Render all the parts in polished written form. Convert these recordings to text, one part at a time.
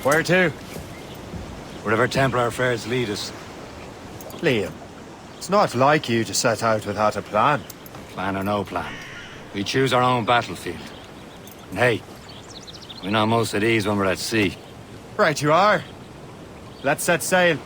Where to? Wherever Templar affairs lead us. Liam, it's not like you to set out without a plan. Plan or no plan. We choose our own battlefield. And hey, we're not most at ease when we're at sea. Right you are. Let's set sail.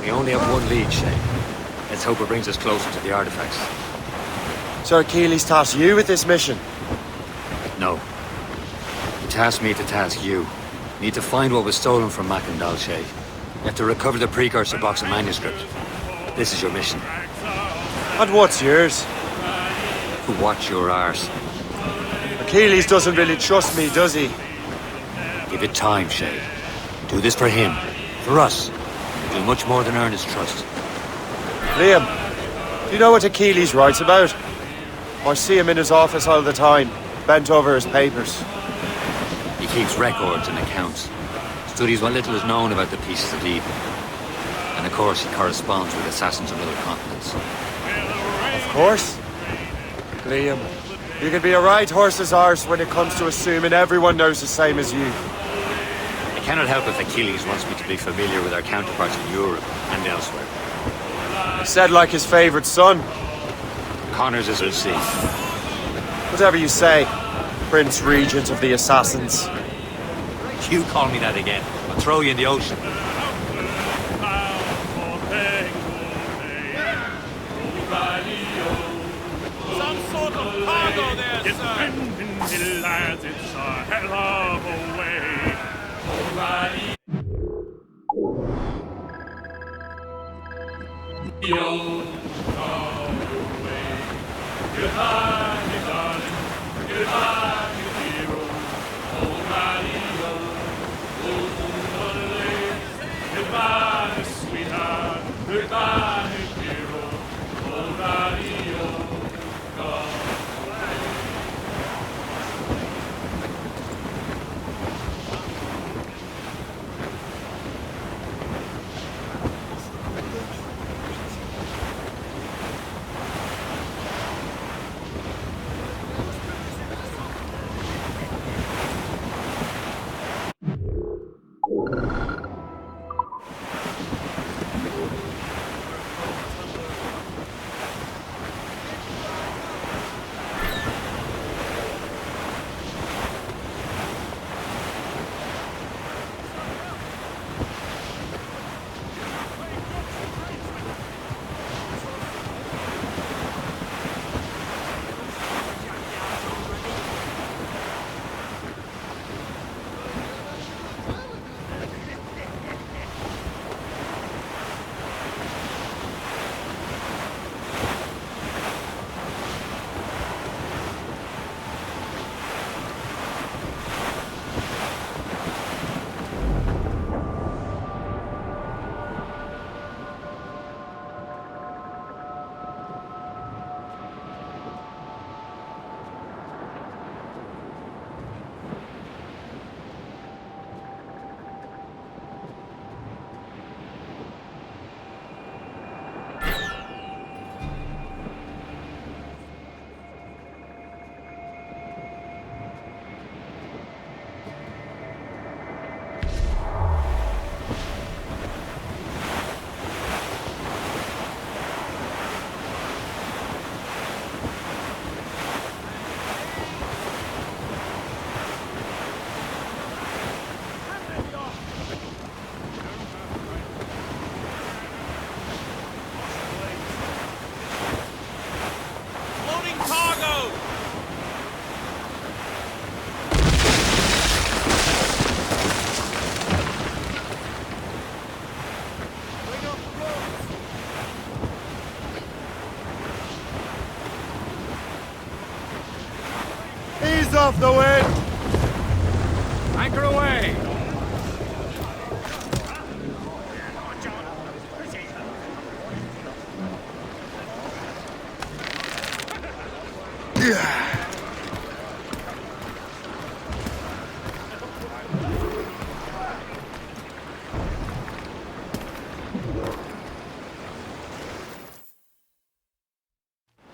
We only have one lead, Shay. Let's hope it brings us closer to the artifacts. Sir Keeley's tasked you with this mission. No. He tasked me to task you. Need to find what was stolen from Mackandal, Shay. You have to recover the precursor box of Manuscript. This is your mission. And what's yours? To watch your arse. Achilles doesn't really trust me, does he? Give it time, Shay. Do this for him. For us. You'll do much more than earn his trust. Liam, do you know what Achilles writes about? I see him in his office all the time, bent over his papers. He keeps records and accounts. Studies what little is known about the pieces of Eden. And of course he corresponds with assassins on other continents. Of course. Liam, you can be a right horse's arse when it comes to assuming everyone knows the same as you. I cannot help if Achilles wants me to be familiar with our counterparts in Europe and elsewhere. He said like his favourite son. Connors is at sea. Whatever you say, Prince Regent of the Assassins. You call me that again, I'll throw you in the ocean. Some sort of cargo there, sir. Lads, it's a hell of a way. Goodbye, darling. Goodbye, hero. Old Mario. Goodbye, sweetheart. Goodbye, hero. Old Mario.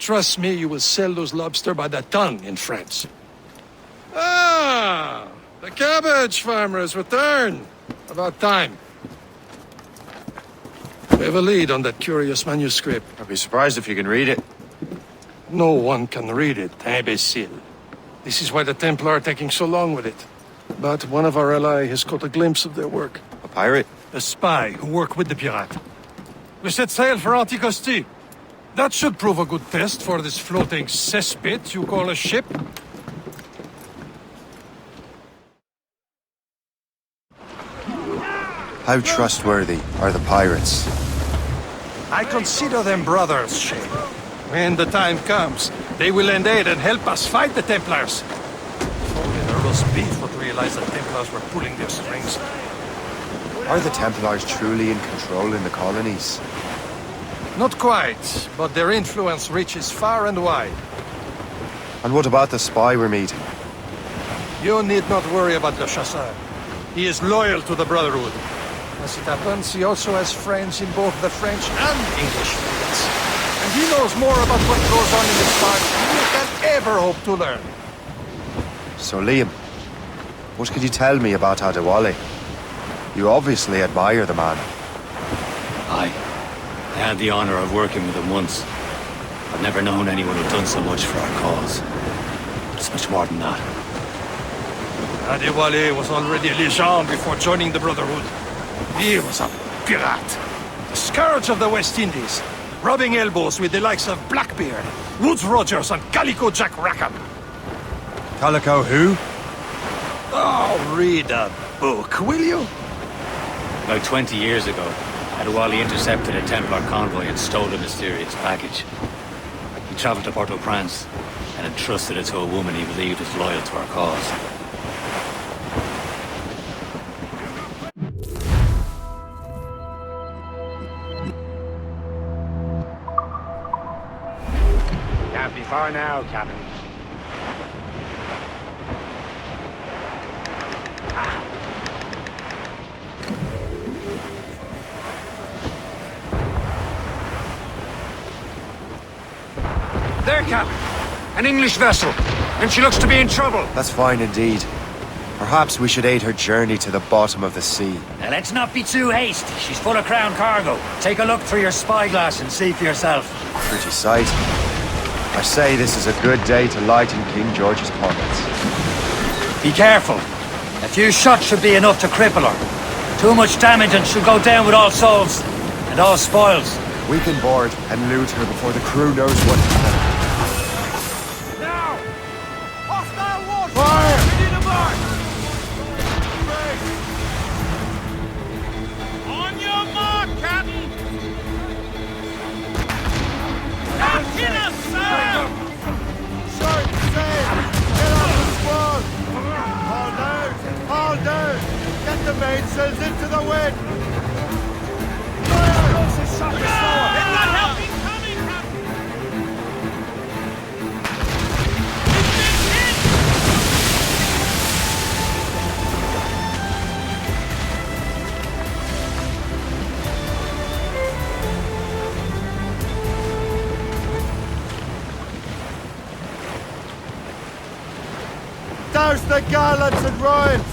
Trust me, you will sell those lobster by the ton in France. Ah, the cabbage farmer has returned. About time. We have a lead on that curious manuscript. I'd be surprised if you can read it. No one can read it, imbecile. This is why the Templar are taking so long with it. But one of our allies has caught a glimpse of their work. A pirate? A spy who worked with the pirate. We set sail for Anticosti. That should prove a good test for this floating cesspit you call a ship. How trustworthy are the pirates? I consider them brothers, Shay. When the time comes, they will lend aid and help us fight the Templars. Only the roast beef would realize the Templars were pulling their strings. Are the Templars truly in control in the colonies? Not quite, but their influence reaches far and wide. And what about the spy we're meeting? You need not worry about Le Chasseur. He is loyal to the Brotherhood. As it happens, he also has friends in both the French and English fleets. And he knows more about what goes on in this part than you can ever hope to learn. So Liam, what could you tell me about Adewale? You obviously admire the man. I had the honor of working with him once. I've never known anyone who'd done so much for our cause. But it's much more than that. Adewale was already a legend before joining the Brotherhood. He was a pirate. The scourge of the West Indies. Rubbing elbows with the likes of Blackbeard, Woodes Rogers and Calico Jack Rackham. Calico who? Oh, read a book, will you? About 20 years ago, Adewale intercepted a Templar convoy and stole a mysterious package. He traveled to Port-au-Prince and entrusted it to a woman he believed was loyal to our cause. Can't be far now, Captain. There, Captain. An English vessel. And she looks to be in trouble. That's fine indeed. Perhaps we should aid her journey to the bottom of the sea. Now let's not be too hasty. She's full of crown cargo. Take a look through your spyglass and see for yourself. Pretty sight. I say this is a good day to lighten King George's pockets. Be careful. A few shots should be enough to cripple her. Too much damage and she'll go down with all souls and all spoils. We can board and loot her before the crew knows what happened. Now! Hostile water! Fire! Ready to march! On your mark, Captain! Lock in a sail! Short sail! Get off the squall! Haul down! Haul down! Get the mainsails into the wind! Fire! It's not helping coming, Captain! He's been hit! Douse the gallants and royals!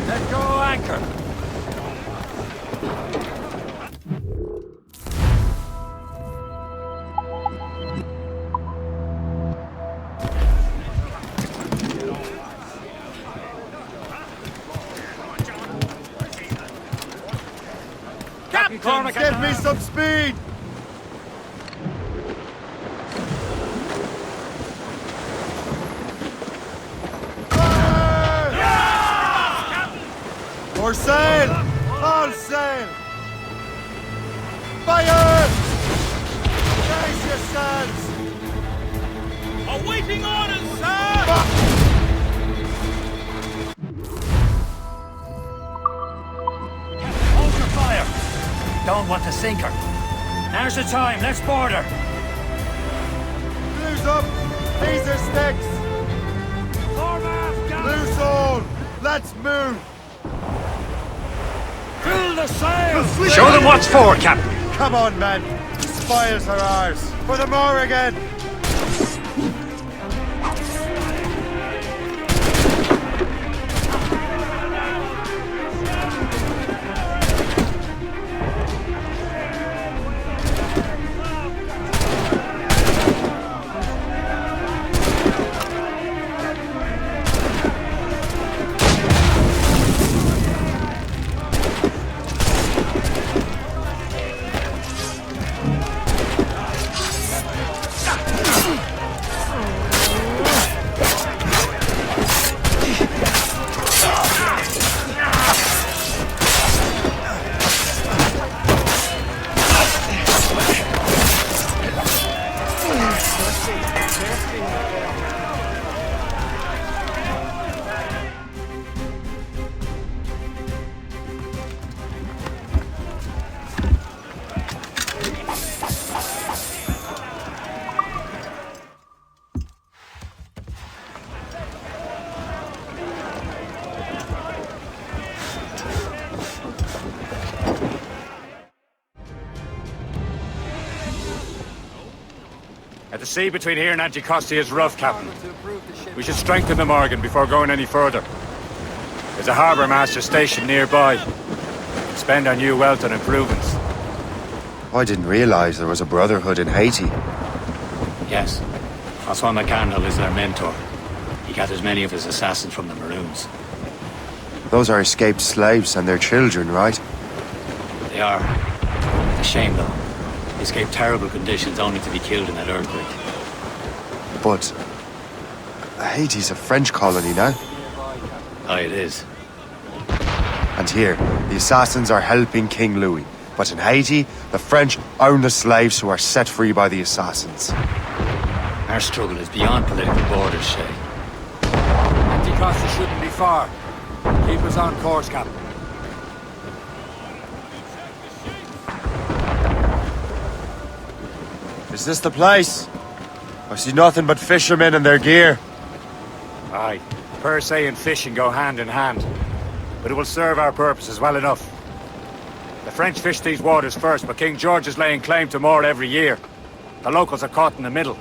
Let go anchor. Captain! Give me some speed! More sail! All sail! Fire! Brace yourselves! Awaiting orders, sir! Hold your fire. Don't want to sink her. Now's the time. Let's board her. Blues up! Laser sticks! Loose all! Let's move! Fill the sails! Show them what's for, Captain. Come on, men! The spoils are ours! for the Morrigan! The sea between here and Anticosti is rough, Captain. We should strengthen the Morgan before going any further. There's a harbour master stationed nearby. We can spend our new wealth on improvements. I didn't realize there was a brotherhood in Haiti. Yes. Francois McCandle is their mentor. He gathers many of his assassins from the Maroons. Those are escaped slaves and their children, right? They are. It's a shame, though. They escaped terrible conditions only to be killed in that earthquake. But Haiti's a French colony now. Aye, it is. And here, the assassins are helping King Louis. But in Haiti, the French own the slaves who are set free by the assassins. Our struggle is beyond political borders, Shay. Anticosti shouldn't be far. Keep us on course, Captain. Is this the place? I see nothing but fishermen and their gear. Aye. Per se and fishing go hand in hand. But it will serve our purposes well enough. The French fish these waters first, but King George is laying claim to more every year. The locals are caught in the middle.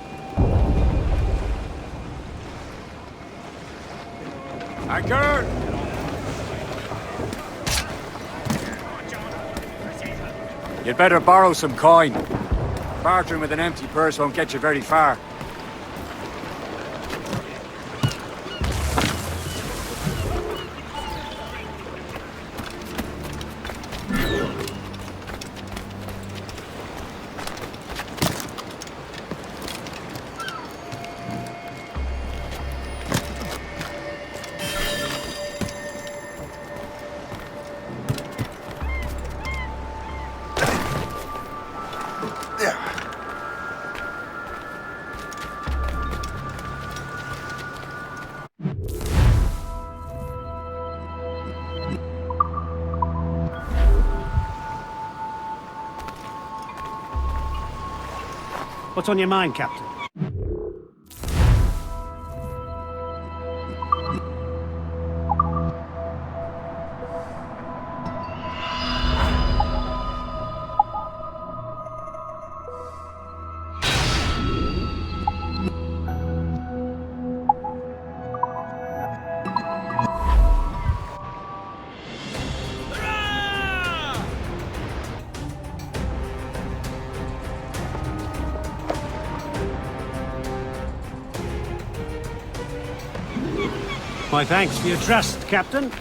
Anchor! You'd better borrow some coin. Bartering with an empty purse won't get you very far. What's on your mind, Captain? My thanks for your trust, Captain.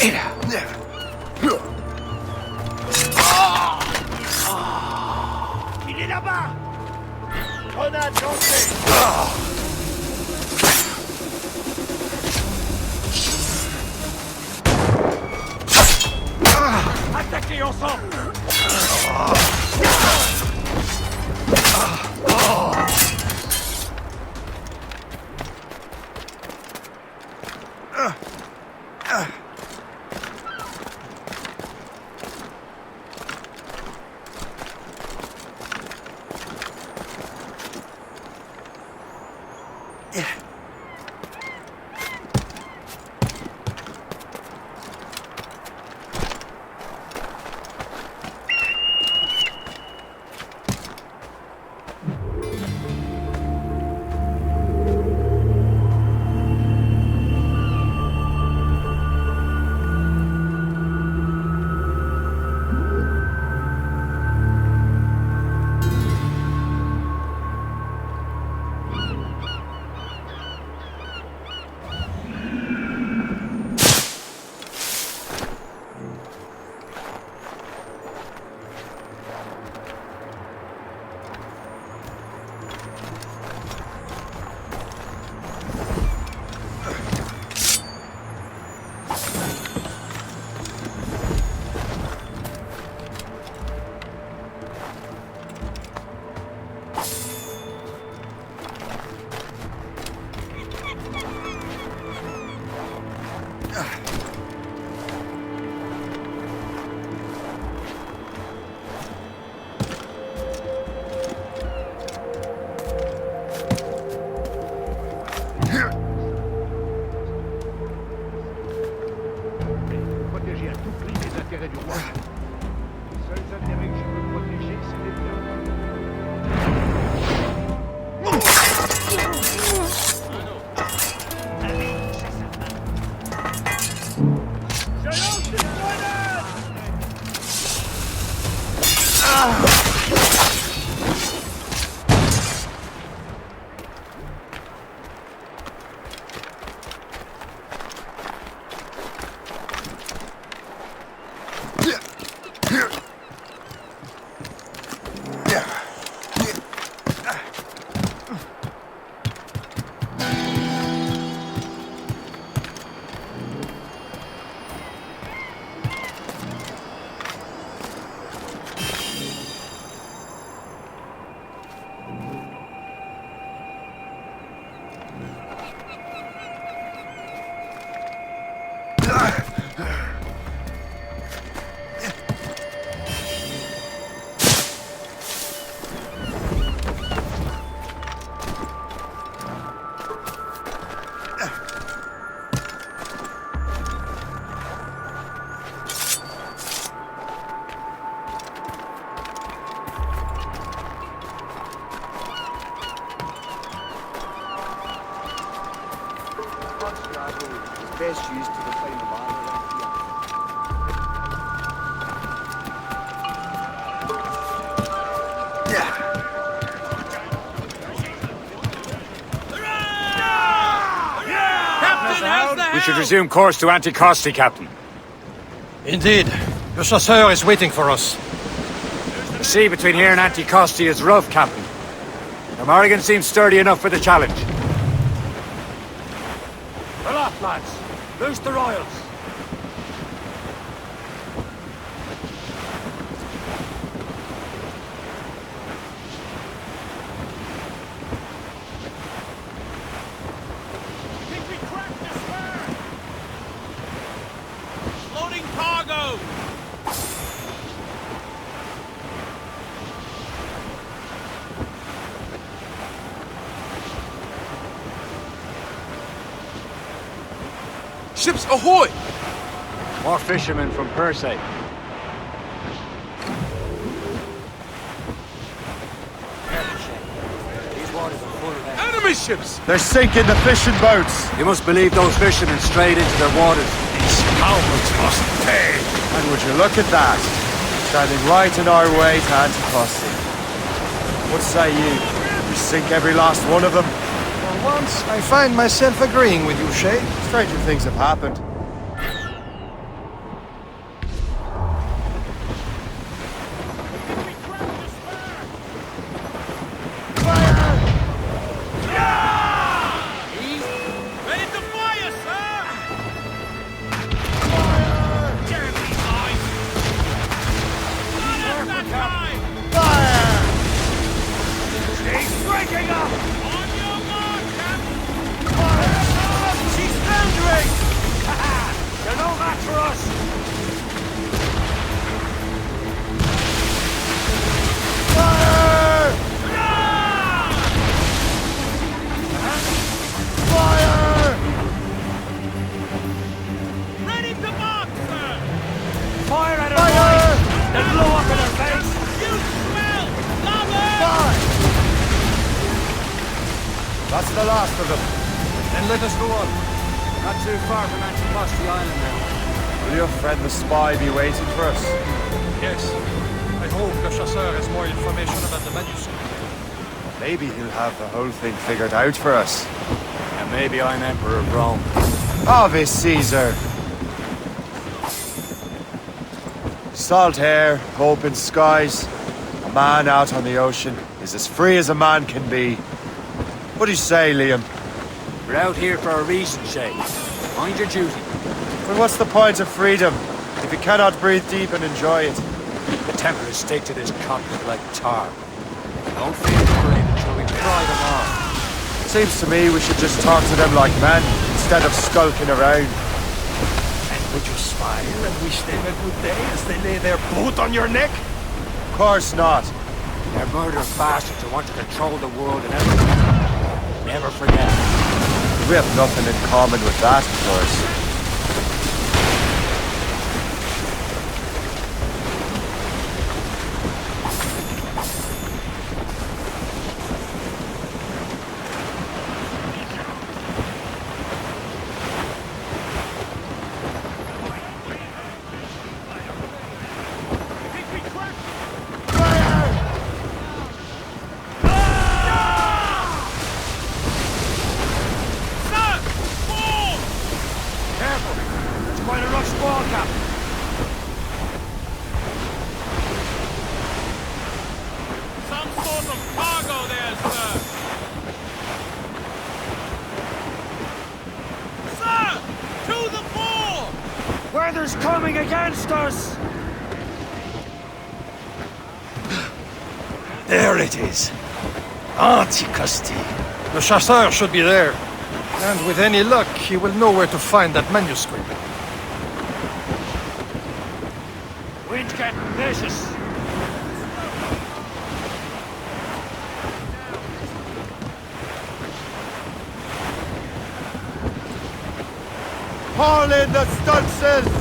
Il est là-bas! Grenade lancée! Attaquez ensemble! Protéger à tout prix les intérêts du roi. Les seuls intérêts que je peux protéger, c'est les miens. Je lance une grenade! Best used to reclaim the land around here. We should resume course to Anticosti, Captain. Indeed. The chasseur is waiting for us. The sea between here and Anticosti is rough, Captain. The Morrigan seems sturdy enough for the challenge. Well up, lads. Loose the royals. Think we cracked the spur? Loading cargo! Ships ahoy! More fishermen from Persay. Enemy ships! They're sinking the fishing boats! You must believe those fishermen strayed into their waters. Scoundrels must pay! And would you look at that? Standing right in our way to Anticosti. What say you? We sink every last one of them? For once, I find myself agreeing with you, Shay. Stranger things have happened. That's the last of them. Then let us go on. Not too far from Anticosti Island now. Will your friend the spy be waiting for us? Yes. I hope the Chasseur has more information about the manuscript. Maybe he'll have the whole thing figured out for us. And maybe I'm Emperor of Rome. Ave Caesar! Salt air, open skies. A man out on the ocean is as free as a man can be. What do you say, Liam? We're out here for a reason, Shay. Mind your duty. Well, what's the point of freedom if you cannot breathe deep and enjoy it? The Templars stick to this continent like tar. Don't feel afraid until we pry them off. Seems to me we should just talk to them like men instead of skulking around. And would you smile and wish them a good day as they lay their boot on your neck? Of course not. They're murderous bastards who want to control the world and everything. Never forget. We have nothing in common with that, of course. Weather's coming against us! There it is. Anticosti. The Chasseur should be there. And with any luck, he will know where to find that manuscript. Wind's getting vicious. Haul in the stunsails!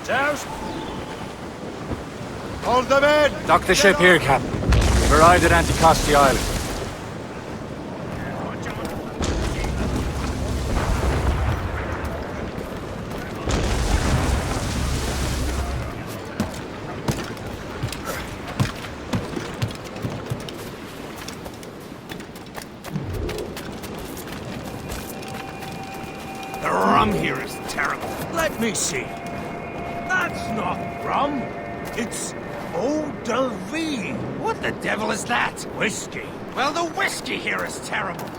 Douse! Hold them in! Dock the ship here, Captain. We've arrived at Anticosti Island. The rum here is terrible. Let me see. That's not rum. It's eau de vie. What the devil is that? Whiskey. Well, the whiskey here is terrible.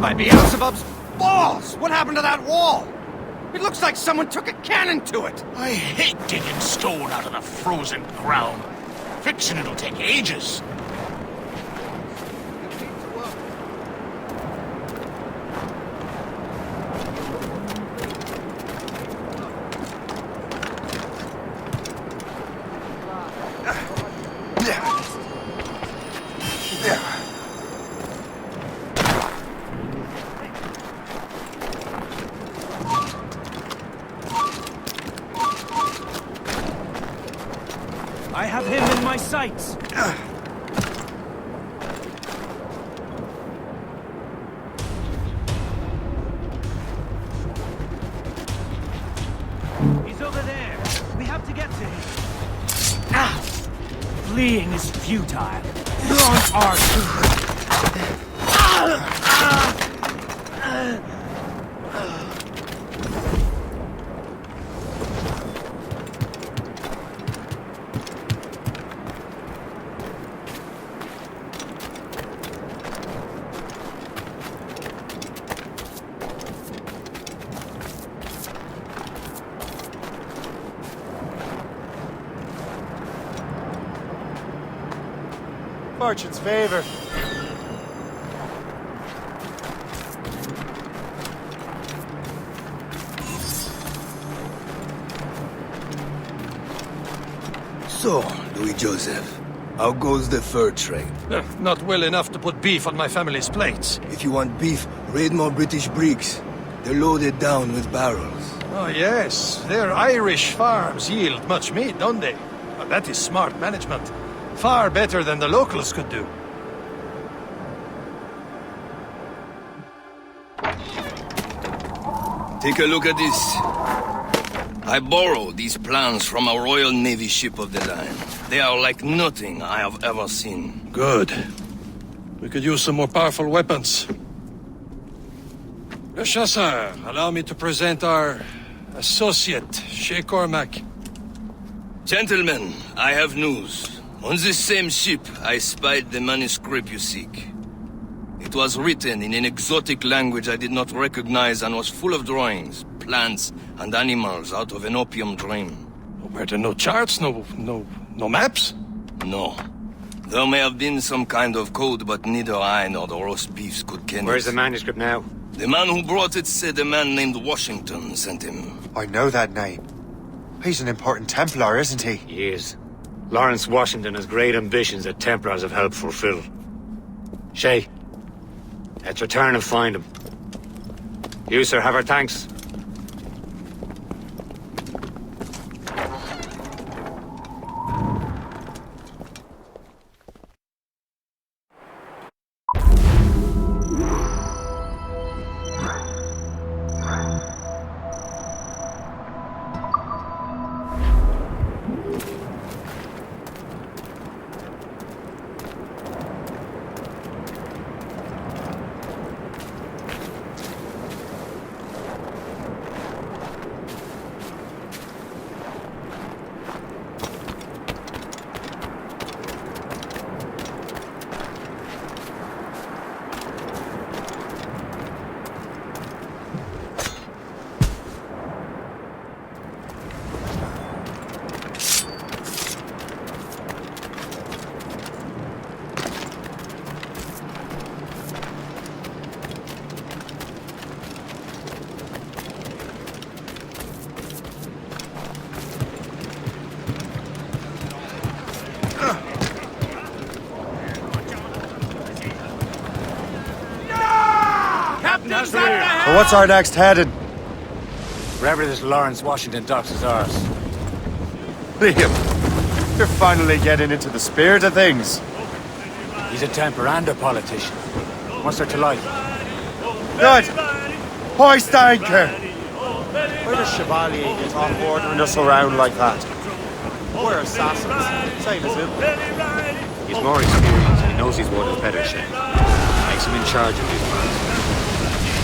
by Beelzebub's balls! What happened to that wall? It looks like someone took a cannon to it! I hate digging stone out of the frozen ground. Fixing it'll take ages. I have him in my sights. He's over there. We have to get to him. Fleeing is futile. You're on our team. Fortune's favor. So, Louis Joseph, how goes the fur trade? Not well enough to put beef on my family's plates. If you want beef, raid more British brigs. They're loaded down with barrels. Oh yes, their Irish farms yield much meat, don't they? Well, that is smart management. Far better than the locals could do. Take a look at this. I borrowed these plans from a Royal Navy ship of the line. They are like nothing I have ever seen. Good. We could use some more powerful weapons. Le Chasseur, allow me to present our associate, Shay Cormac. Gentlemen, I have news. On this same ship, I spied the manuscript you seek. It was written in an exotic language I did not recognize and was full of drawings, plants, and animals out of an opium dream. Were there no charts, no maps? No. There may have been some kind of code, but neither I nor the roast beefs could ken Where's it. the manuscript now? The man who brought it said a man named Washington sent him. I know that name. He's an important Templar, isn't he? He is. Lawrence Washington has great ambitions that Templars have helped fulfill. Shay, let's return and find him. You, sir, have our thanks. So what's our next heading? Wherever this Lawrence Washington docks is ours. Liam, you're finally getting into the spirit of things. He's a Templar and a politician. What's there to like? Good. Hoist anchor. Where does Chevalier get off ordering us around like that? We're assassins, same as him. He's more experienced and he knows his waters better, Shay. Makes him in charge of these plans.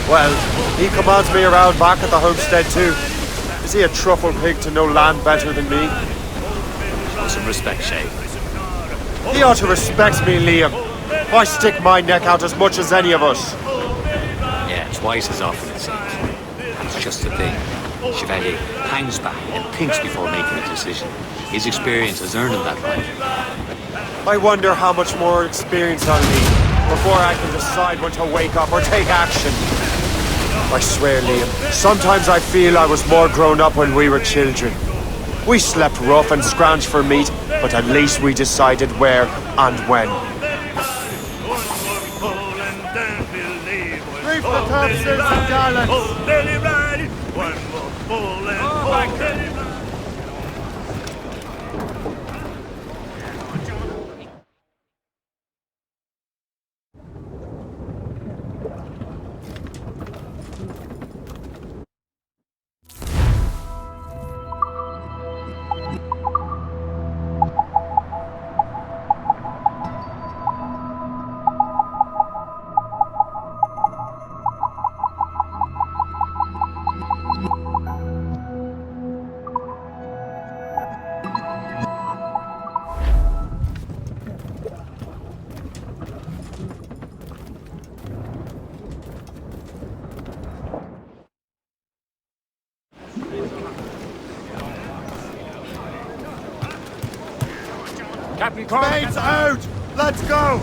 Well, he commands me around back at the homestead too. Is he a truffle pig to know land better than me? Show some respect, Shay. He ought to respect me, Liam. I stick my neck out as much as any of us. twice as often, it seems. It's just a thing. Chevalier hangs back and thinks before making a decision. His experience has earned him that right. I wonder how much more experience I'll need before I can decide when to wake up or take action. I swear, Liam, sometimes I feel I was more grown up when we were children. We slept rough and scrounged for meat, but at least we decided where and when. Reef the topsails and gallants! One more full and belly ride. Captain Cormac! Mates out! Let's go!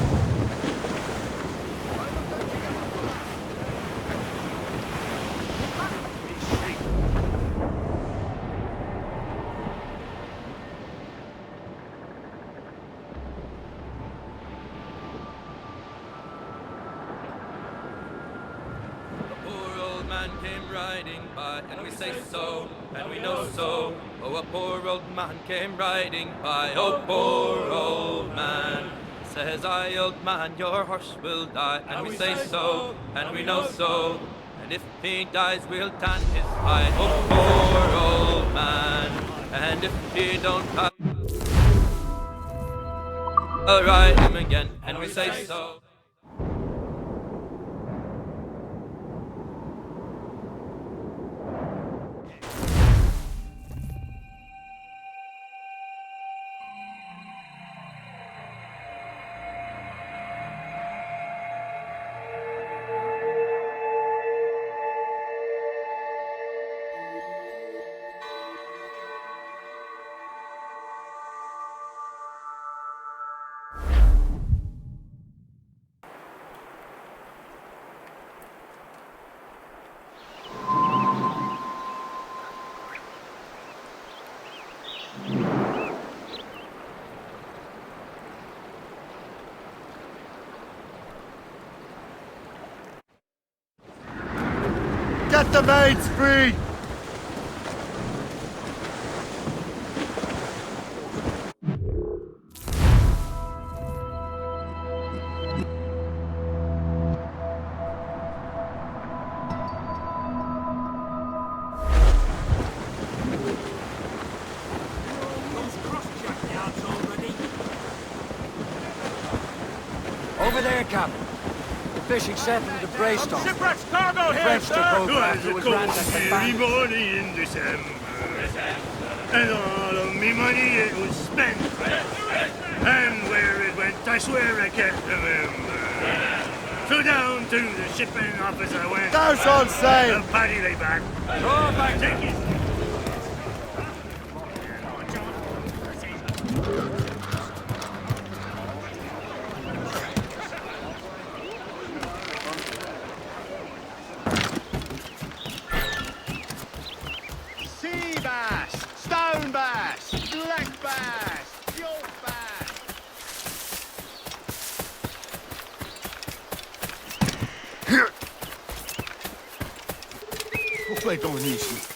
Came riding by, and we say so, and we know so. Oh, a poor old man came riding by. Oh, poor old man. Says I, old man, your horse will die. And we say so, and we know so. And if he dies, we'll tan his hide. Oh, poor old man. And if he don't die, I'll ride him again. And we say so. Get the mates free! Over there, Captain. The fishing settlement of Braystone. Shipwreck's cargo here, French sir! took over after it was ran back by Every bandits. morning in December. And all of me money it was spent. And where it went, I swear I can't remember. So down to the shipping office I went. Douse on sail! The paddy lay back. Draw back, take it. Sea bass! Stone bass! Black bass! York bass! Pourquoi est-on venu ici?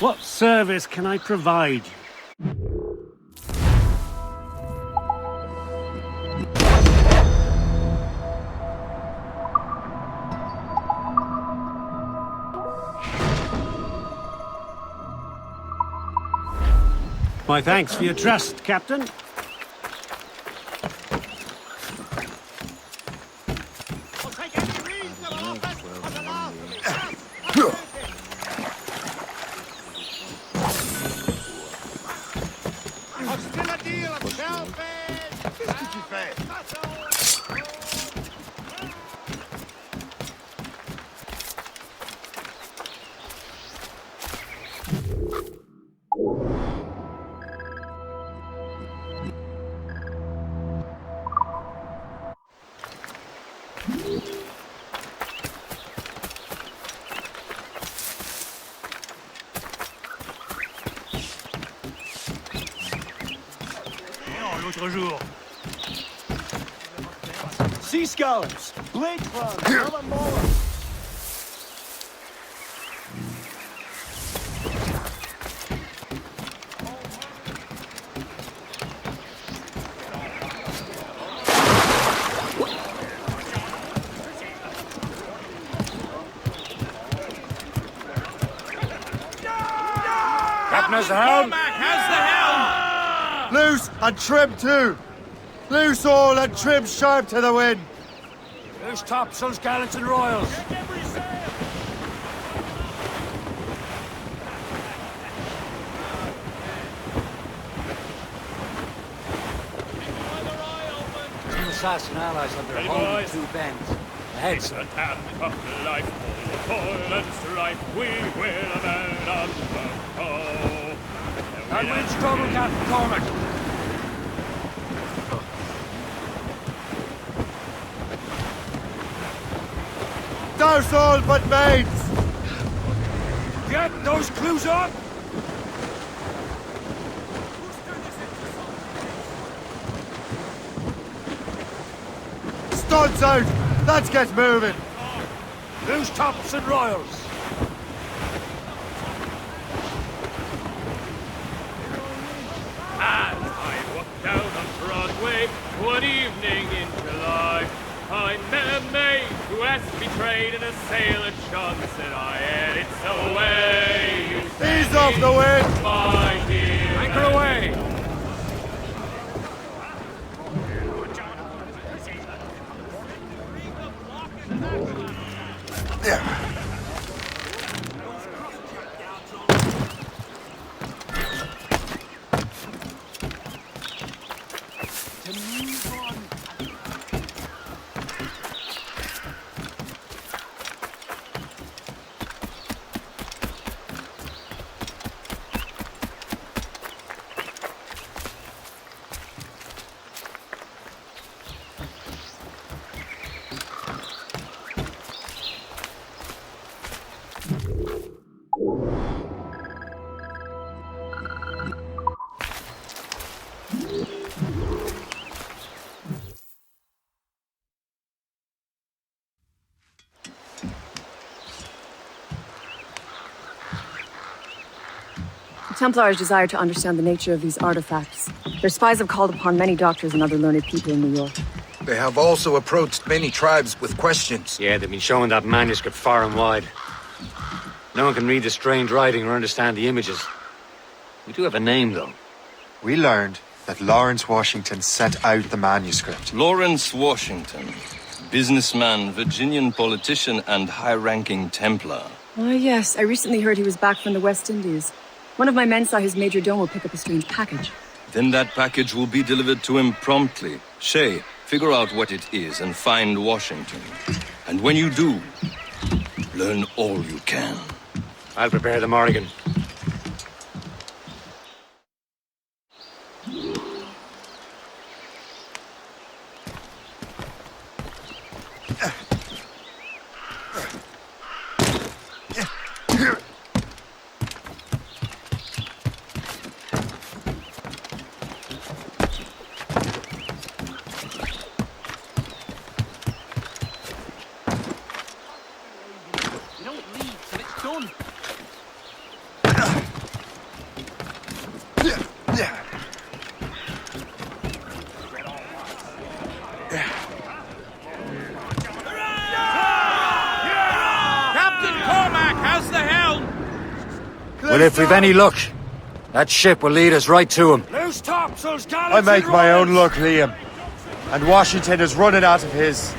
What service can I provide you? My thanks for your trust, Captain. Sea scallops, blade claws, another molar. Captain has the helm! Loose and trim too! Loose all and trim sharp to the wind! Loose topsails, gallants and royals! Two assassin allies under holding two bends. Ahead, sir. Attack of life, toil and strife, we will avenge on the foe. And wind's trouble, Captain Cormac! Douse all but mates! Get those clues up! Studs out! Let's get moving! Loose tops and royals! As I walked down on Broadway one evening in July, I met a maid who asked me trade in a sailor John said I had it so way. Ease off the wind! My dear, Anchor away! Templars desire to understand the nature of these artifacts. Their spies have called upon many doctors and other learned people in New York. They have also approached many tribes with questions. Yeah, they've been showing that manuscript far and wide. No one can read the strange writing or understand the images. We do have a name, though. We learned that Lawrence Washington sent out the manuscript. Lawrence Washington. Businessman, Virginian politician, and high-ranking Templar. Oh, yes. I recently heard he was back from the West Indies. One of my men saw his major domo pick up a strange package. Then that package will be delivered to him promptly. Shay, figure out what it is and find Washington. And when you do, learn all you can. I'll prepare the Morrigan. Well, if we've any luck, that ship will lead us right to him. Loose topsails, gallants, I make and my own royals. luck, Liam. And Washington is running out of his.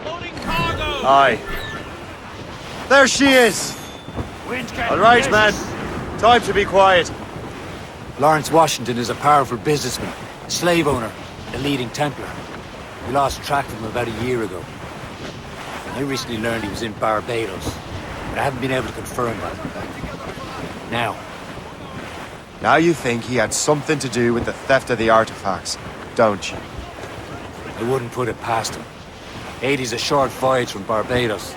Loading cargo. Aye. There she is! All right, man. Time to be quiet. Lawrence Washington is a powerful businessman, a slave owner, and a leading Templar. We lost track of him about a year ago. I recently learned he was in Barbados, but I haven't been able to confirm that. Now you think he had something to do with the theft of the artifacts, don't you? I wouldn't put it past him. 80's a short voyage from Barbados,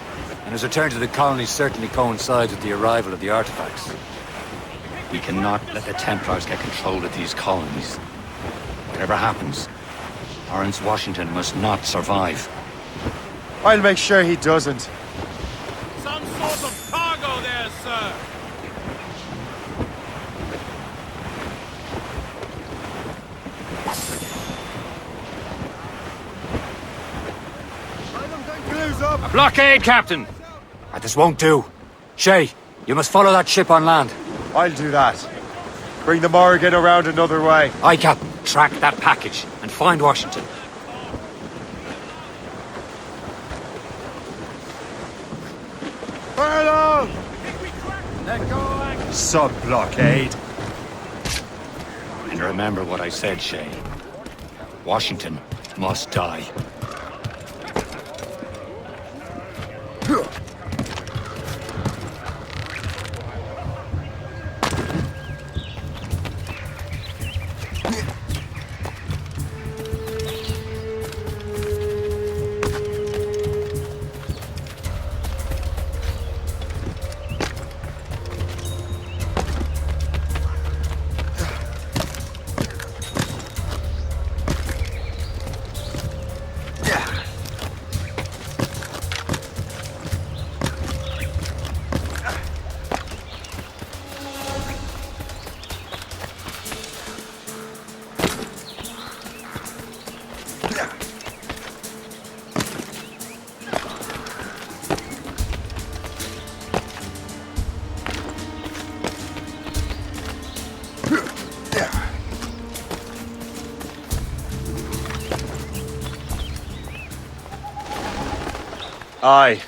and his return to the colony certainly coincides with the arrival of the artifacts. We cannot let the Templars get control of these colonies. Whatever happens, Lawrence Washington must not survive. I'll make sure he doesn't. Some sort of cargo there, sir. A blockade, Captain! This won't do. Shay, you must follow that ship on land. I'll do that. Bring the Morrigan around another way. Aye, Captain. Track that package and find Washington. Fire along! Sub-blockade. And remember what I said, Shay. Washington must die. Aye.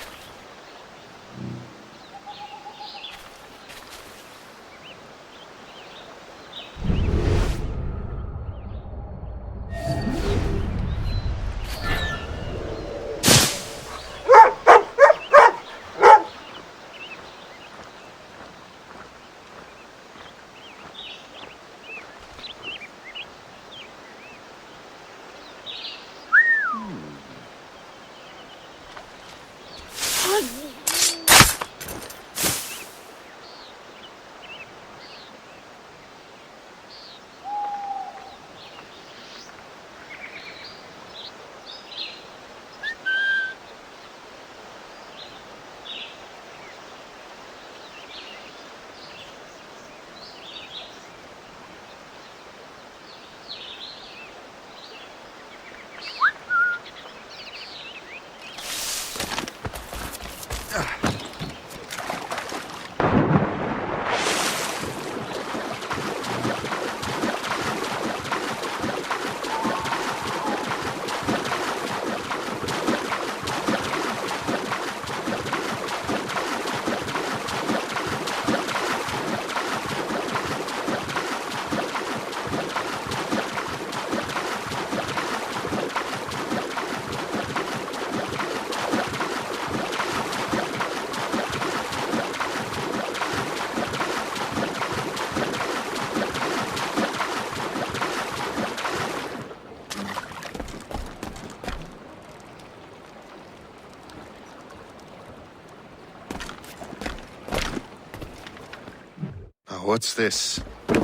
What's this? A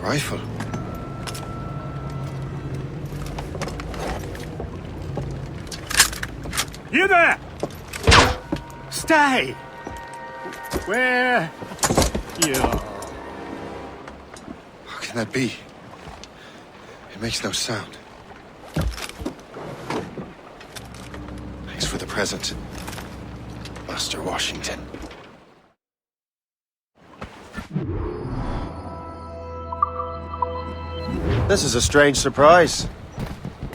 rifle. You there! Stay! Where? You. How can that be? It makes no sound. Thanks for the present, Master Washington. This is a strange surprise.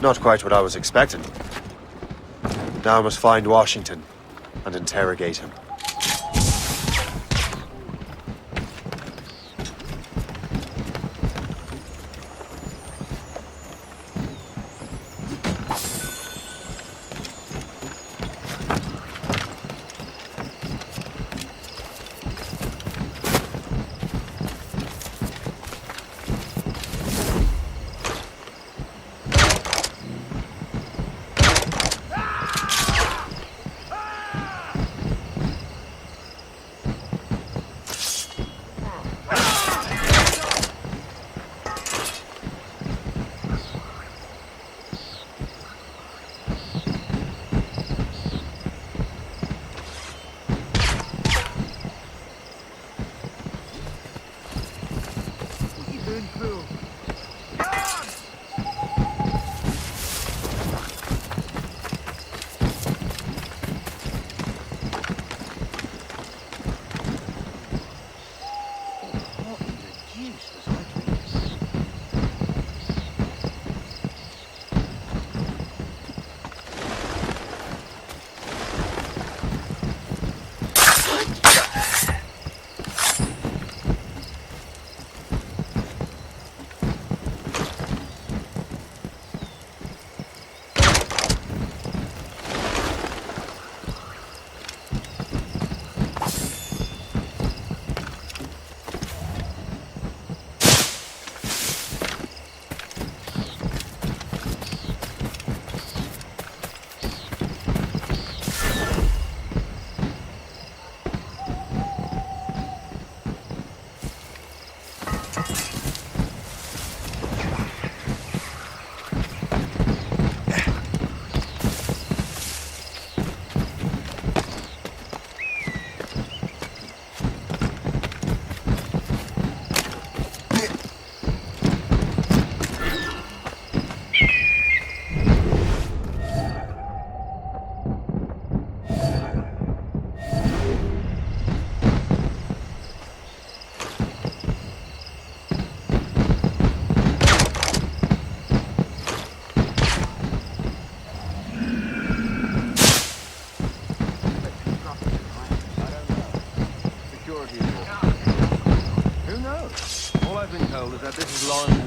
Not quite what I was expecting. Now I must find Washington and interrogate him.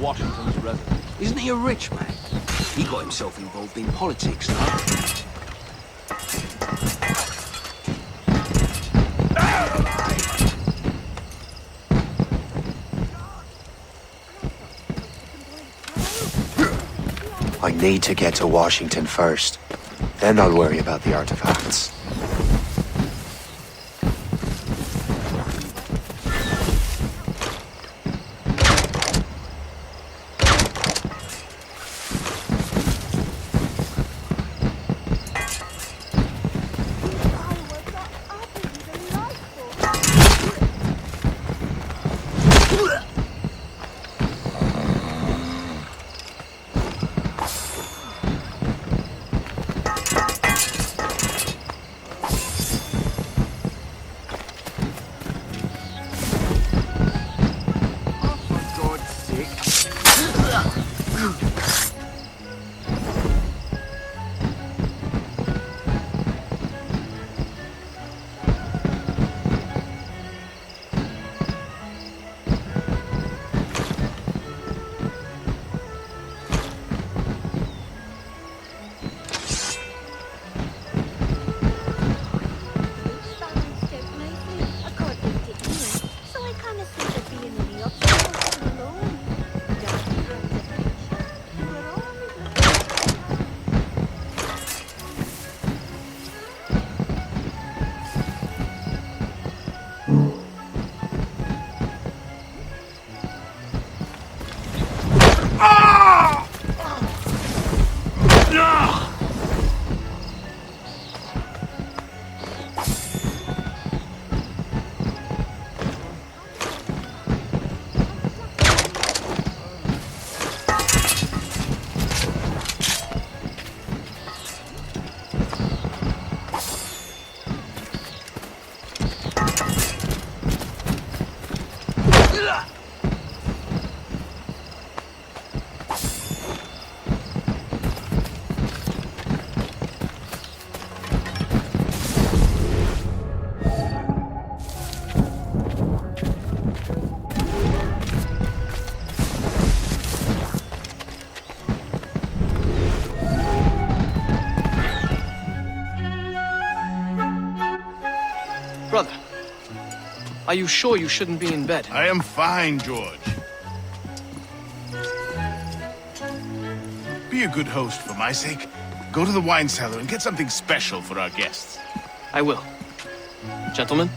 Washington's residence. Isn't he a rich man? He got himself involved in politics, though. I need to get to Washington first. Then I'll worry about the artifacts. Brother, are you sure you shouldn't be in bed? I am fine, George. Be a good host for my sake. Go to the wine cellar and get something special for our guests. I will. Gentlemen?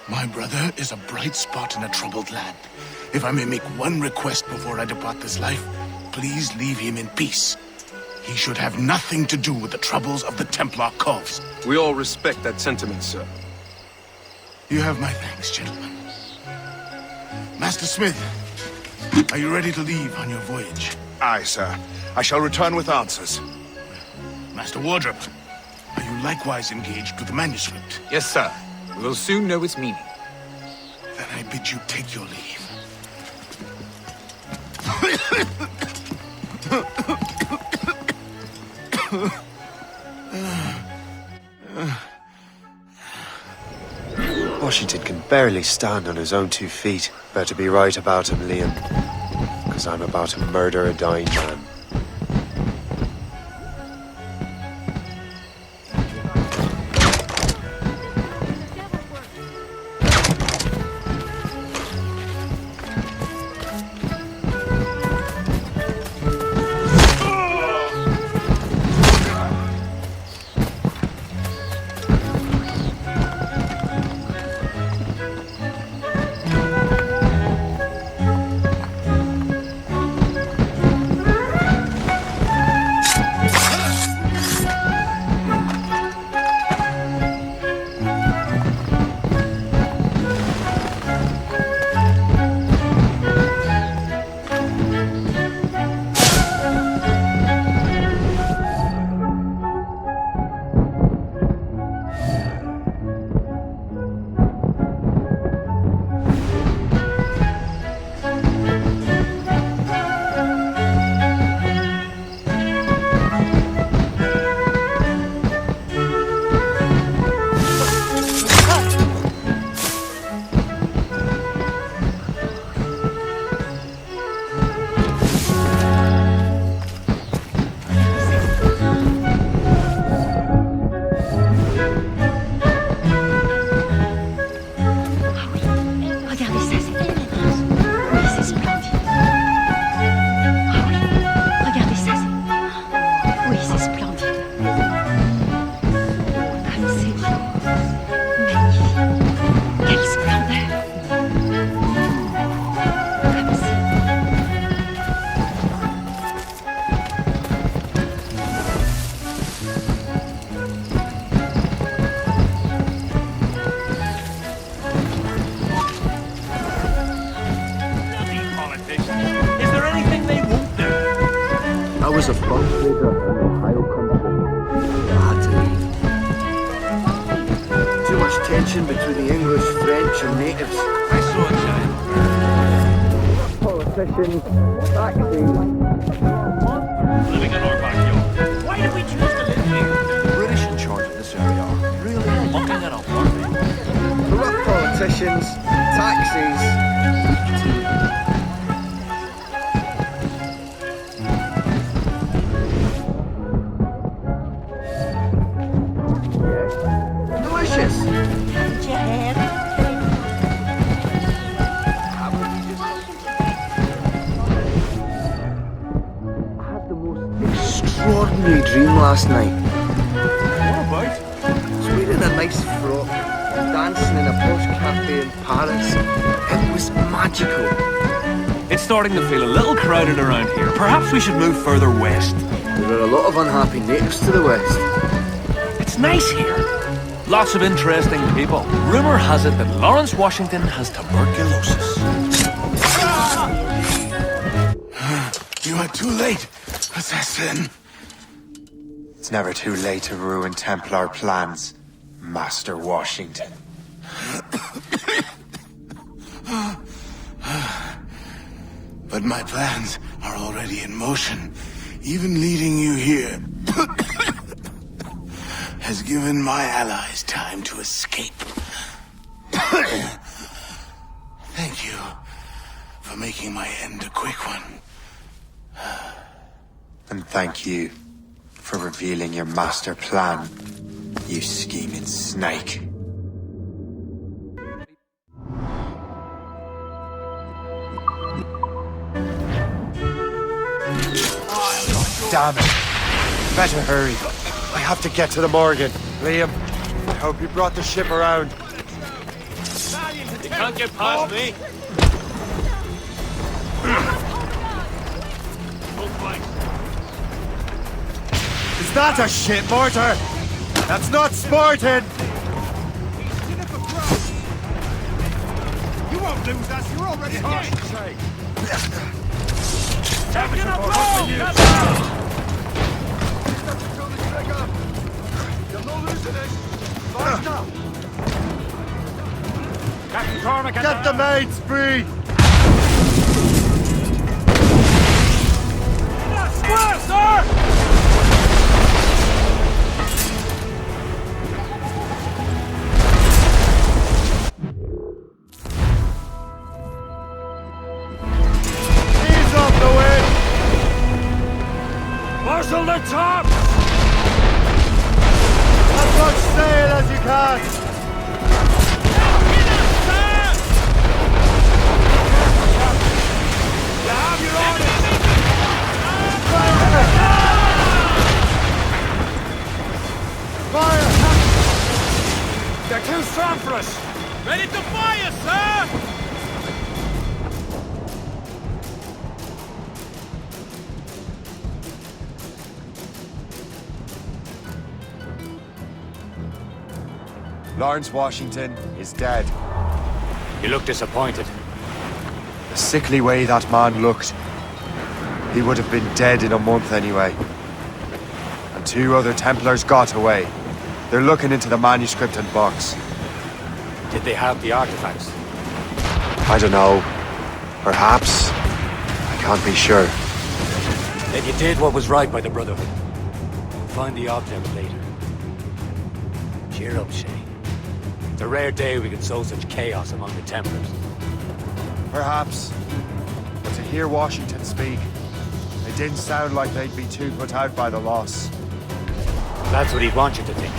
My brother is a bright spot in a troubled land. If I may make one request before I depart this life, please leave him in peace. He should have nothing to do with the troubles of the Templar cause. We all respect that sentiment, sir. You have my thanks, gentlemen. Master Smith, are you ready to leave on your voyage? Aye, sir. I shall return with answers. Master Wardrop, are you likewise engaged with the manuscript? Yes, sir. We will soon know its meaning. Then I bid you take your leave. Washington can barely stand on his own 2 feet. Better be right about him, Liam. Because I'm about to murder a dying man. was a front trader in Ohio country. I had to leave. Too much tension between the English, French, and natives. I saw it, Giant. Politicians, taxis. Living in our backyard. Why did we choose to live here? The British in charge of this area are really looking at our farming. Corrupt politicians, taxis. Extraordinary dream last night. What about? I was wearing a nice frock, dancing in a posh cafe in Paris. It was magical. It's starting to feel a little crowded around here. Perhaps we should move further west. There are a lot of unhappy natives to the west. It's nice here. Lots of interesting people. Rumor has it that Lawrence Washington has tuberculosis. You are too late, assassin. It's never too late to ruin Templar plans, Master Washington. But my plans are already in motion. Even leading you here has given my allies time to escape. Thank you for for making my end a quick one. And thank you for revealing your master plan, you scheming snake. Damn it. Better hurry. I have to get to the Morgan. Liam, I hope you brought the ship around. You can't get past me. Is that a shit mortar? That's not sporting! You won't lose us, you're already dead! Taking a blow! Captain Cormac, Get the mates free! Square, sir! Ease off the wind! Marshal the top! As much sail as you can! Fire! They're too strong for us! Ready to fire, sir! Lawrence Washington is dead. You look disappointed. The sickly way that man looked. He would have been dead in a month anyway. And 2 other Templars got away. They're looking into the manuscript and box. Did they have the artifacts? I don't know. Perhaps. I can't be sure. Then you did what was right by the Brotherhood. Find the object later. Cheer up, Shay. It's a rare day we can sow such chaos among the Templars. Perhaps. But to hear Washington speak, it didn't sound like they'd be too put out by the loss. That's what he'd want you to think.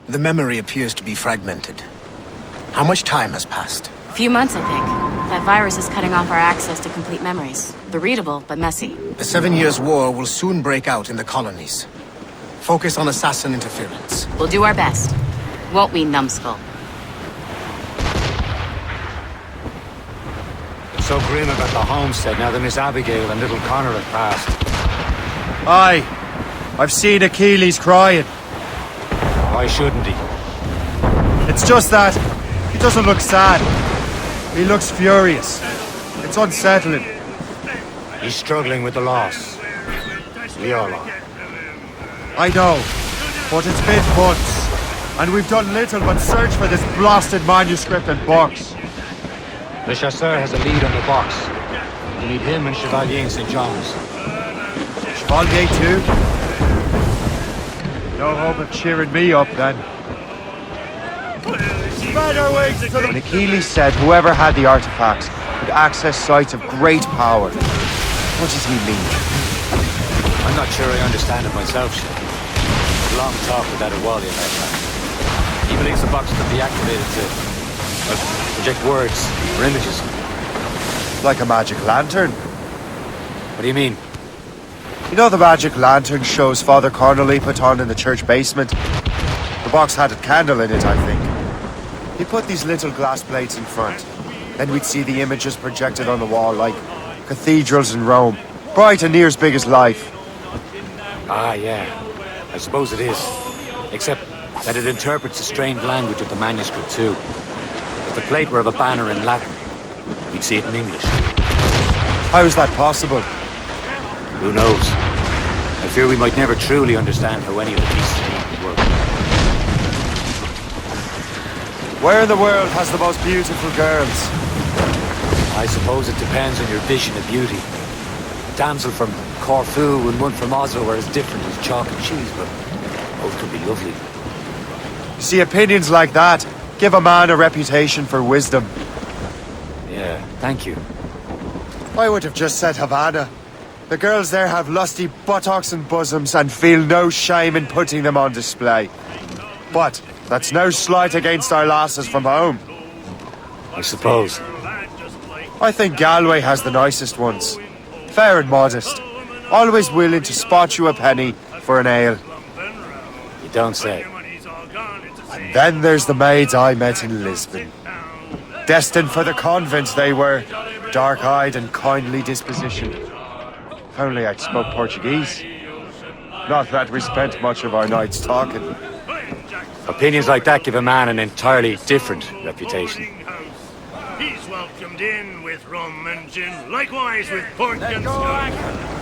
The memory appears to be fragmented. How much time has passed? A few months, I think. That virus is cutting off our access to complete memories. They're readable, but messy. The 7 Years' War will soon break out in the colonies. Focus on assassin interference. We'll do our best. Won't we, numbskull? It's so grim about the homestead now that Miss Abigail and little Connor have passed. Aye. I've seen Achilles crying. Why shouldn't he? It's just that he doesn't look sad. He looks furious. It's unsettling. He's struggling with the loss. We all are. I know, but it's been months, and we've done little but search for this blasted manuscript and box. Le Chasseur has a lead on the box. We need him and Chevalier in St. John's. Chevalier too? No hope of cheering me up then. When Achilles said whoever had the artifacts could access sites of great power, what does he mean? I'm not sure I understand it myself, Shay. Long talk with that Wally about that. He believes the box could be activated to project words or images. Like a magic lantern. What do you mean? You know the magic lantern shows Father Connolly put on in the church basement? The box had a candle in it, I think. He put these little glass plates in front. Then we'd see the images projected on the wall like cathedrals in Rome. Bright and near as big as life. Ah, yeah. I suppose it is. Except that it interprets the strange language of the manuscript too. If the plate were of a banner in Latin, we'd see it in English. How is that possible? Who knows? I fear we might never truly understand how any of the pieces would work. Where in the world has the most beautiful girls? I suppose it depends on your vision of beauty. A damsel from Corfu and one from Oslo are as different as chalk and cheese, but both could be lovely. You see, opinions like that give a man a reputation for wisdom. Yeah, thank you. I would have just said Havana. The girls there have lusty buttocks and bosoms and feel no shame in putting them on display. But that's no slight against our lasses from home. I suppose. I think Galway has the nicest ones. Fair and modest. Always willing to spot you a penny for an ale. You don't say. And then there's the maids I met in Lisbon. Destined for the convent they were. Dark-eyed and kindly disposition. If only I'd spoke Portuguese. Not that we spent much of our nights talking. Opinions like that give a man an entirely different reputation. He's welcomed in with rum and gin, likewise with pork and scone.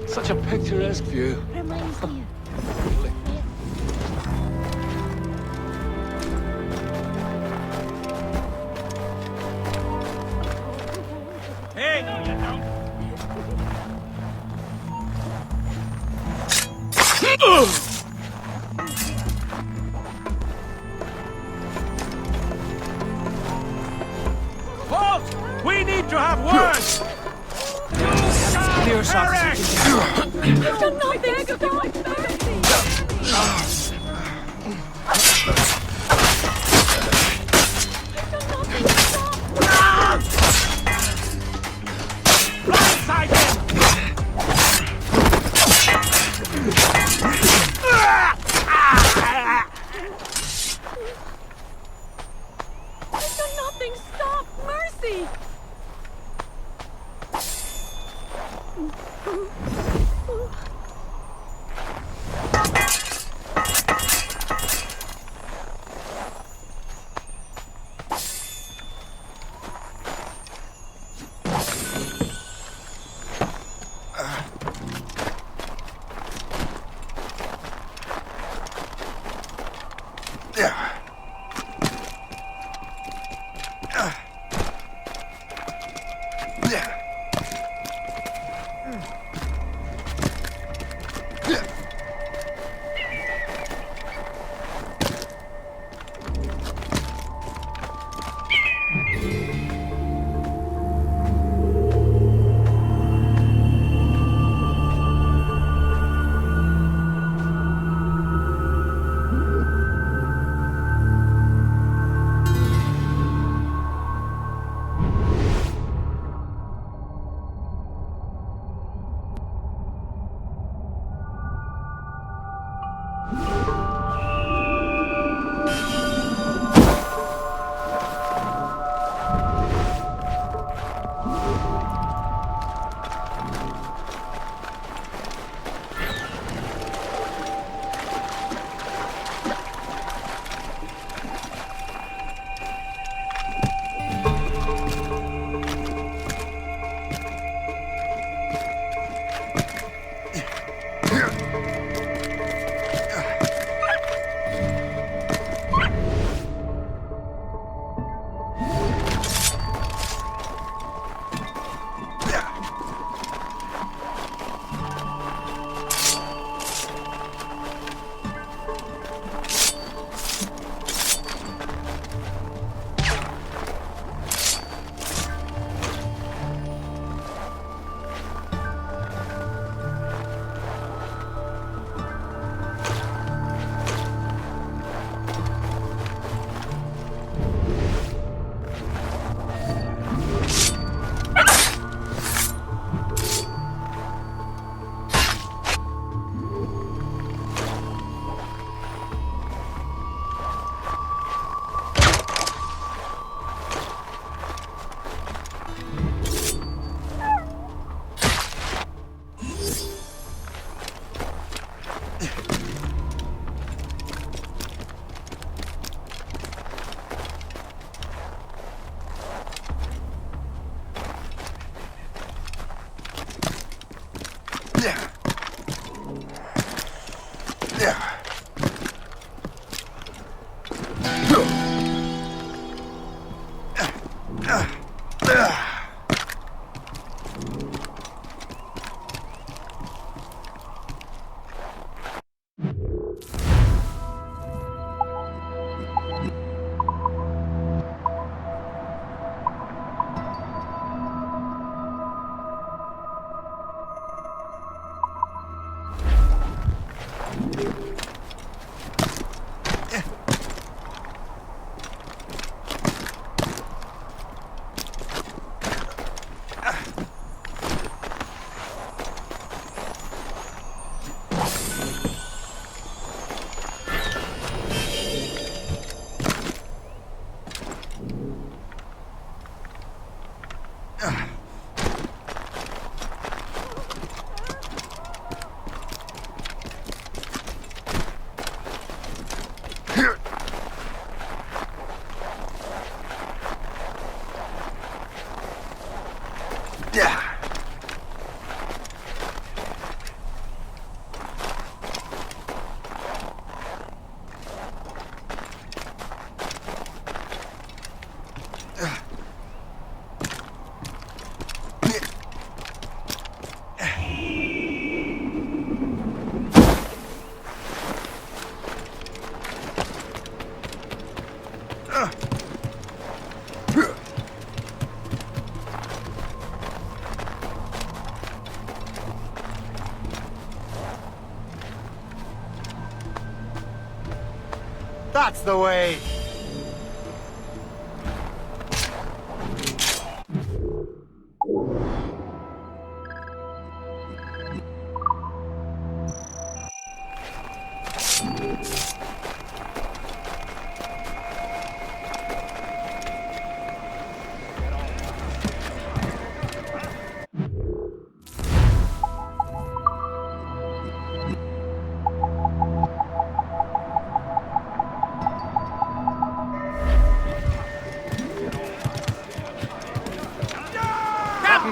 Such a picturesque view. Reminds me. Hey, no, you don't. Halt! We need to have words! Clear Nothing, stop! Mercy! That's the way!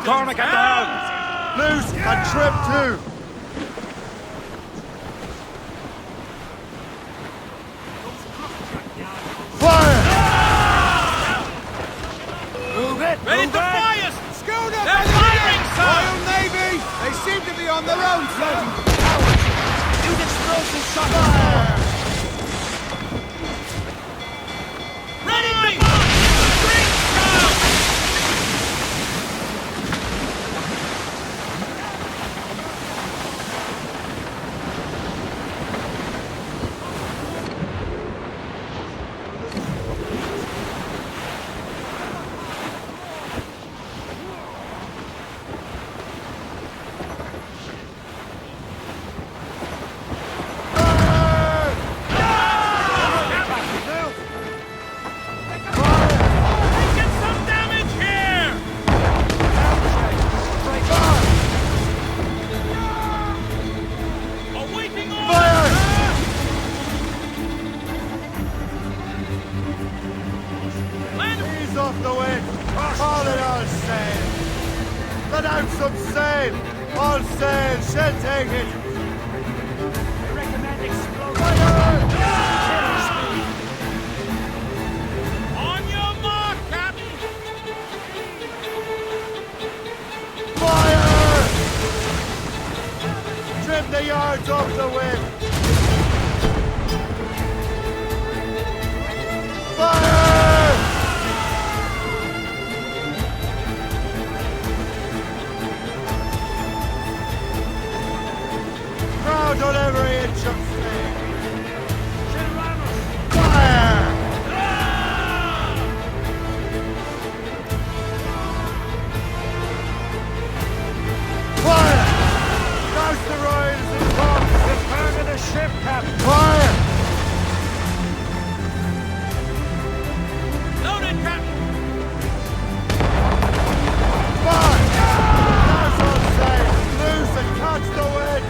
Cormac at the helm! Loose and trim too! Fire! Move it! Ready to fly us! Schooner! They're firing, sir! Royal Navy! They seem to be on their own, floating cowards! Use explosive shot! Fire! Ready to march! Drink down! Off the wind! All it all sail! Let out some sail! All sail! She'll take it! I recommend explosive. On your mark, Captain! Fire! Trim the yards off the wind! Fire! Crowd on every inch of sail! Fire! Fire! Douse the royals and tops! Return to the ship, Captain! Fire! Loaded, Captain! Fire! Douse all sail! Loose and catch the wind!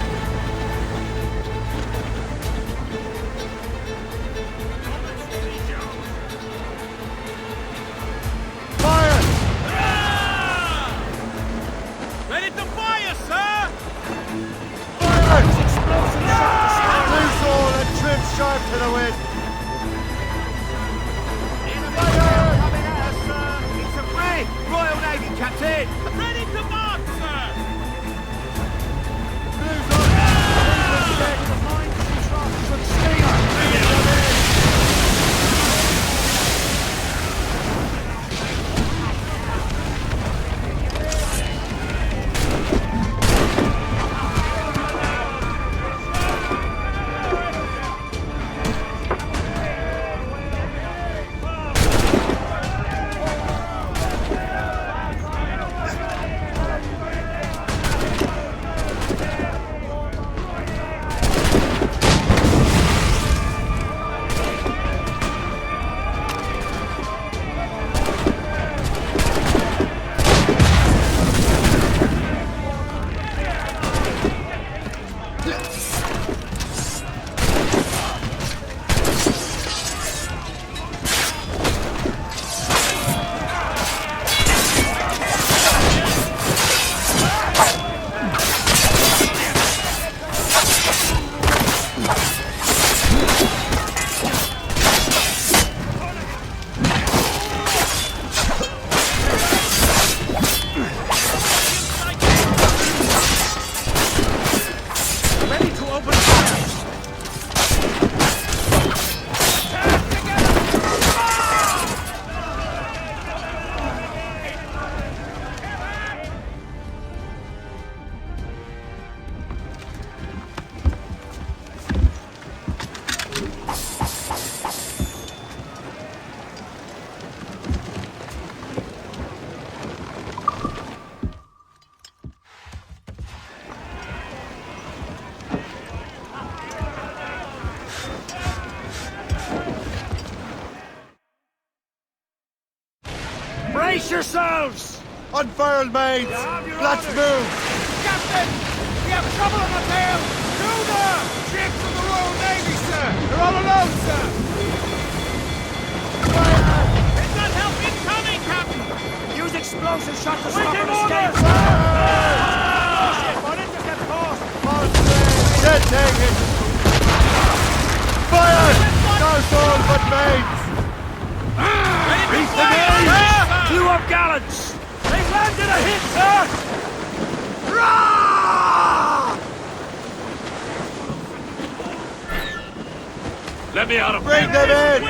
yourselves! Unfurled, mates! Let's move! Captain! We have trouble on the tail! Judah! Ships of the Royal Navy, sir! They're all alone, sir! Fire! It's not help incoming, Captain! Use explosive shot to stop an escape! Ship on intercept course! Dead taken! Fire! No soul but mates! Beat the names! Blew up gallants! They've landed a hit, sir! Let me out of Bring them in!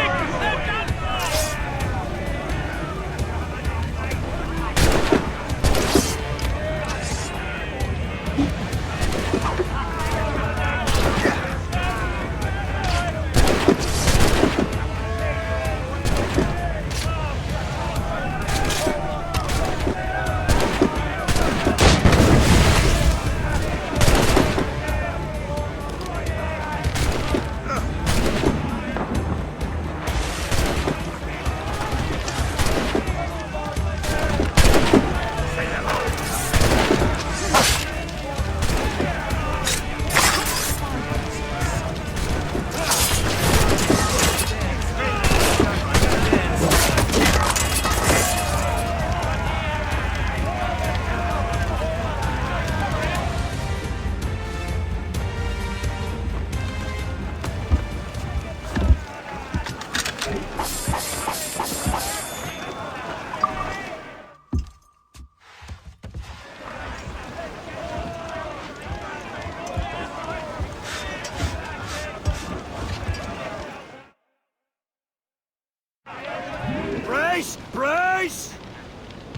Brace! Brace!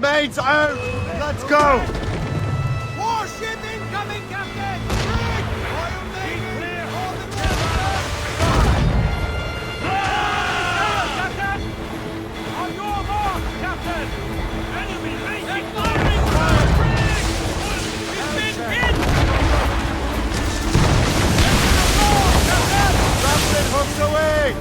Mates out! Let's go! Warship incoming, Captain! Brig! Royal Navy! Clear all the Captain! On your mark, Captain! Enemy making firing fire! Brig! We've been hit! Captain hooks away!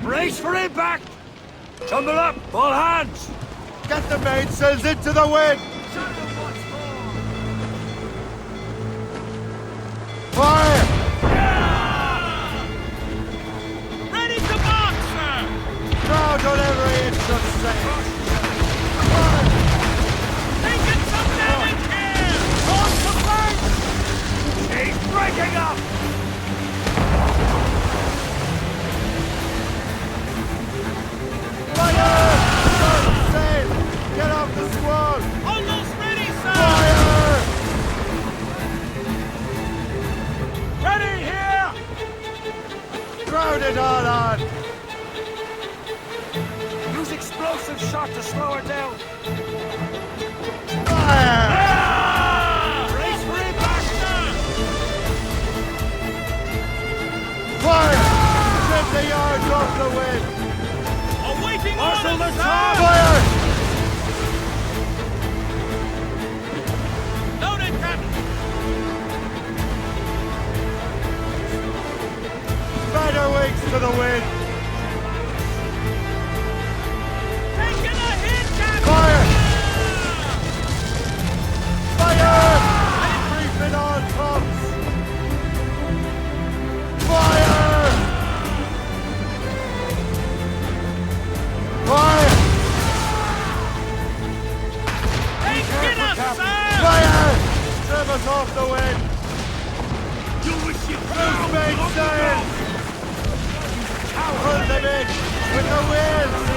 Brace for impact! Tumble up, all hands! Get the mainsails into the wind! Fire! Ready to march, sir! Crowd on every inch of sail! Taking some damage here! On to flank! She's breaking up! Fire! Sail! Get off the squall! Almost ready, sir! Fire! Ready here! Crowd it all on! Use explosive shot to slow her down. Fire! Brace for impact, sir! the wind! Awaiting Marshal orders, the sir! Fire! Noted, Captain! Spanner wings to the wind! Taking a hit, Captain! Fire! Fire! Briefing on tops! Fire! Fire! Taking us, sir! Fire! Serve us off the wind! You wish you Who's made sails? Pull them in with the wheels!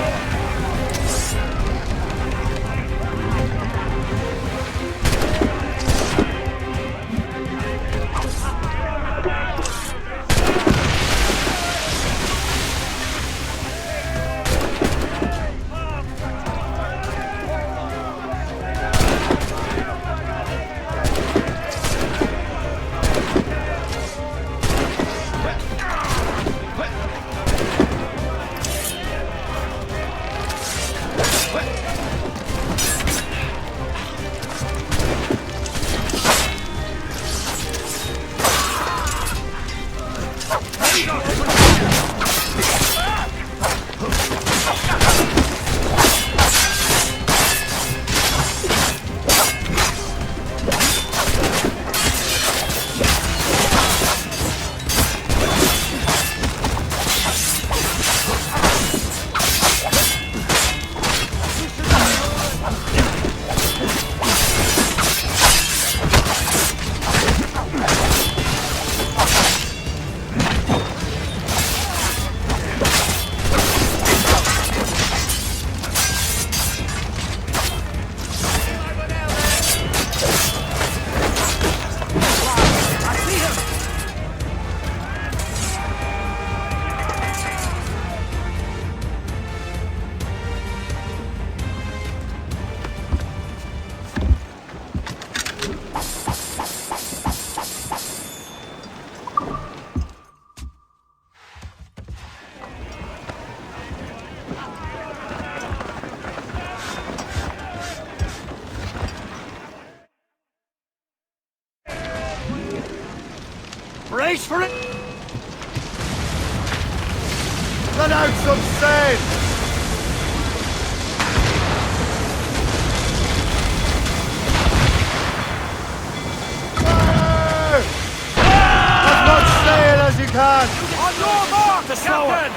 Brace for it! Let out some sail! Fire! As much sail as you can! On your mark, Captain!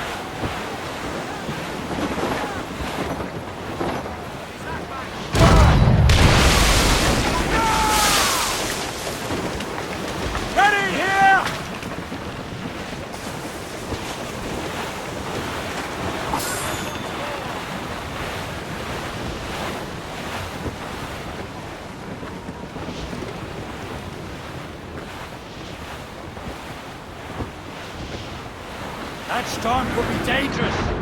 Ready here! That storm could be dangerous.